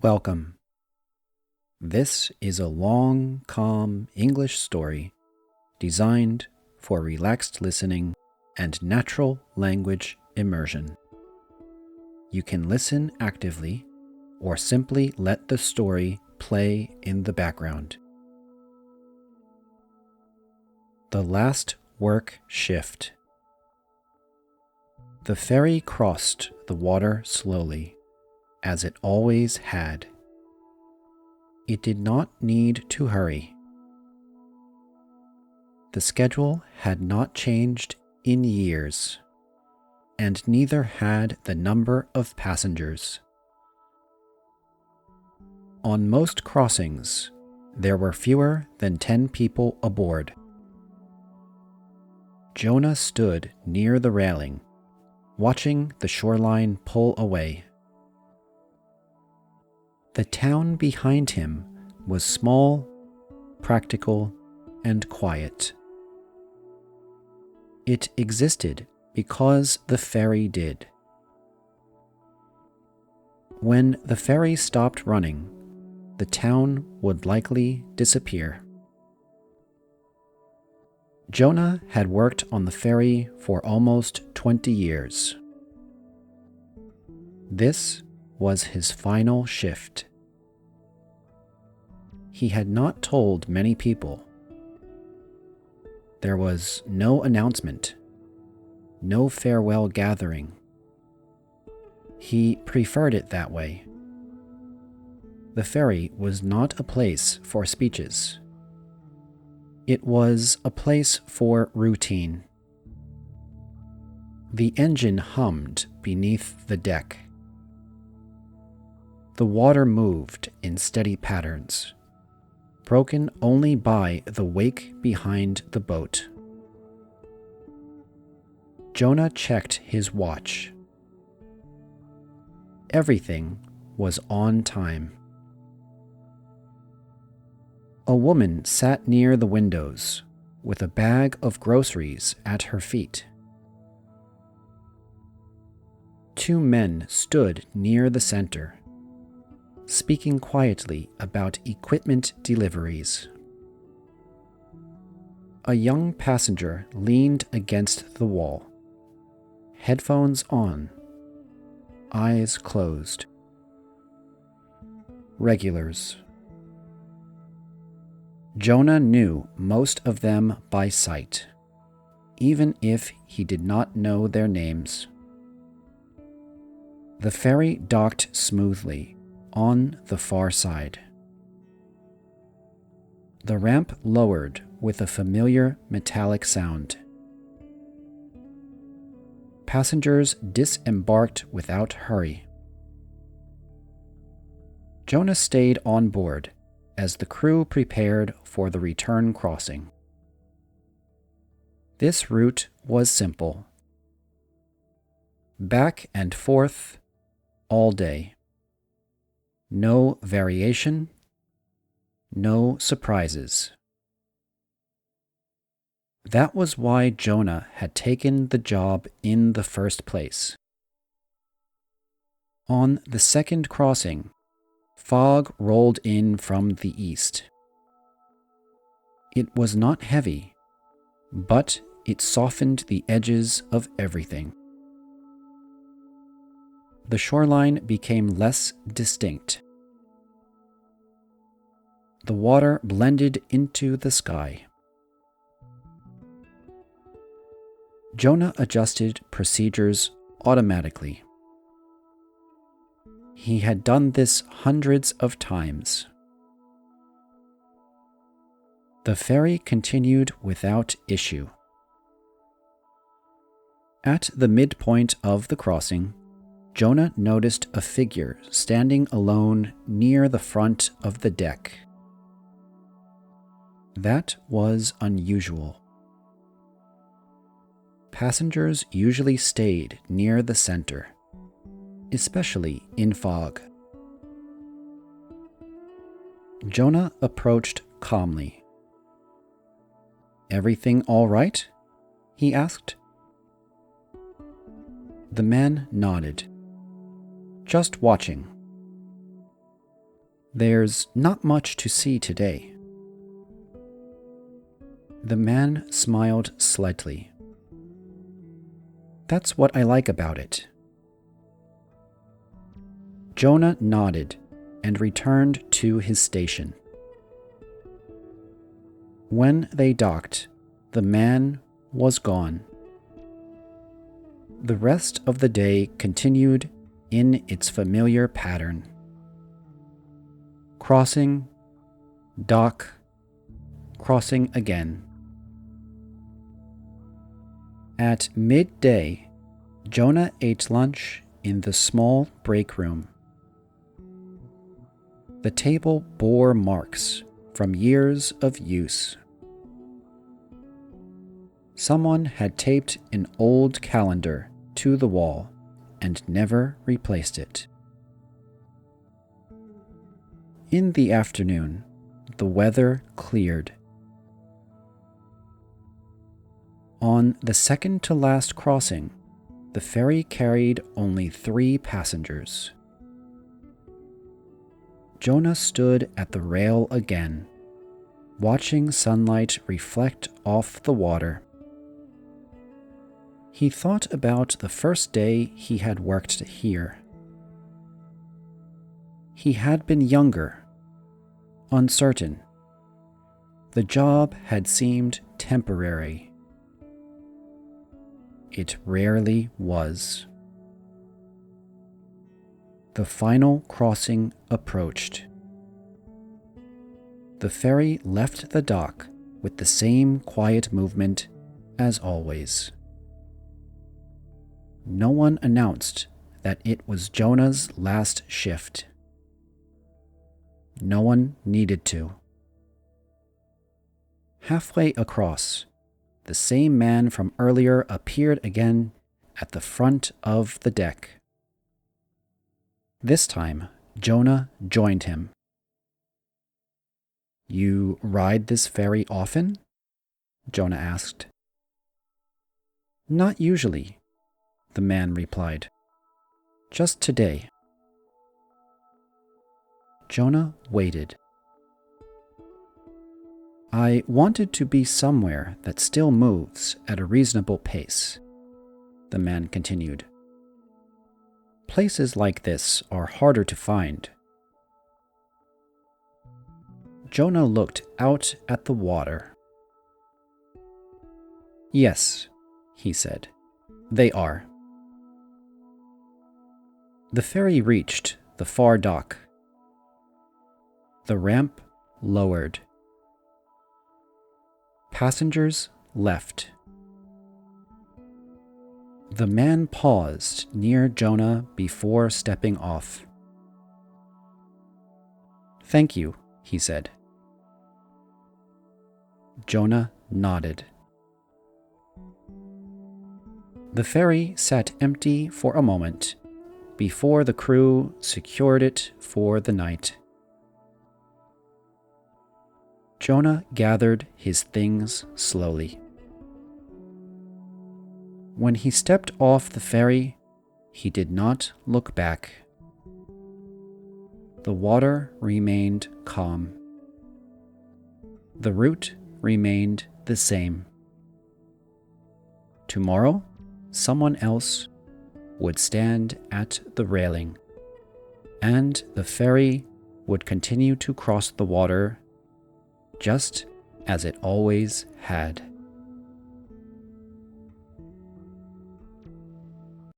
Welcome. This is a long, calm English story designed for relaxed listening and natural language immersion. You can listen actively or simply let the story play in the background. The Last Work Shift. The ferry crossed the water slowly, as it always had. It did not need to hurry. The schedule had not changed in years, and neither had the number of passengers. On most crossings, there were fewer than 10 people aboard. Jonah stood near the railing, watching the shoreline pull away. The town behind him was small, practical, and quiet. It existed because the ferry did. When the ferry stopped running, the town would likely disappear. Jonah had worked on the ferry for almost 20 years. This was his final shift. He had not told many people. There was no announcement, no farewell gathering. He preferred it that way. The ferry was not a place for speeches. It was a place for routine. The engine hummed beneath the deck. The water moved in steady patterns, broken only by the wake behind the boat. Jonah checked his watch. Everything was on time. A woman sat near the windows with a bag of groceries at her feet. Two men stood near the center, speaking quietly about equipment deliveries. A young passenger leaned against the wall, headphones on, eyes closed. Regulars. Jonah knew most of them by sight, even if he did not know their names. The ferry docked smoothly on the far side. The ramp lowered with a familiar metallic sound. Passengers disembarked without hurry. Jonah stayed on board as the crew prepared for the return crossing. This route was simple. Back and forth all day. No variation, no surprises. That was why Jonah had taken the job in the first place. On the second crossing, fog rolled in from the east. It was not heavy, but it softened the edges of everything. The shoreline became less distinct. The water blended into the sky. Jonah adjusted procedures automatically. He had done this hundreds of times. The ferry continued without issue. At the midpoint of the crossing, Jonah noticed a figure standing alone near the front of the deck. That was unusual. Passengers usually stayed near the center, especially in fog. Jonah approached calmly. "Everything all right?" he asked. The man nodded. "Just watching." There's not much to see today. The man smiled slightly. That's what I like about it. Jonah nodded and returned to his station. When they docked, the man was gone. The rest of the day continued in its familiar pattern. Crossing, dock, crossing again. At midday, Jonah ate lunch in the small break room. The table bore marks from years of use. Someone had taped an old calendar to the wall and never replaced it. In the afternoon, the weather cleared. On the second-to-last crossing, the ferry carried only 3 passengers. Jonah stood at the rail again, watching sunlight reflect off the water. He thought about the first day he had worked here. He had been younger, uncertain. The job had seemed temporary. It rarely was. The final crossing approached. The ferry left the dock with the same quiet movement as always. No one announced that it was Jonah's last shift. No one needed to. Halfway across, the same man from earlier appeared again at the front of the deck. This time, Jonah joined him. "You ride this ferry often?" Jonah asked. "Not usually," the man replied. "Just today." Jonah waited. "I wanted to be somewhere that still moves at a reasonable pace," the man continued. "Places like this are harder to find." Jonah looked out at the water. "Yes," he said, "they are." The ferry reached the far dock. The ramp lowered. Passengers left. The man paused near Jonah before stepping off. "Thank you," he said. Jonah nodded. The ferry sat empty for a moment before the crew secured it for the night. Jonah gathered his things slowly. When he stepped off the ferry, he did not look back. The water remained calm. The route remained the same. Tomorrow, someone else would stand at the railing, and the ferry would continue to cross the water just as it always had.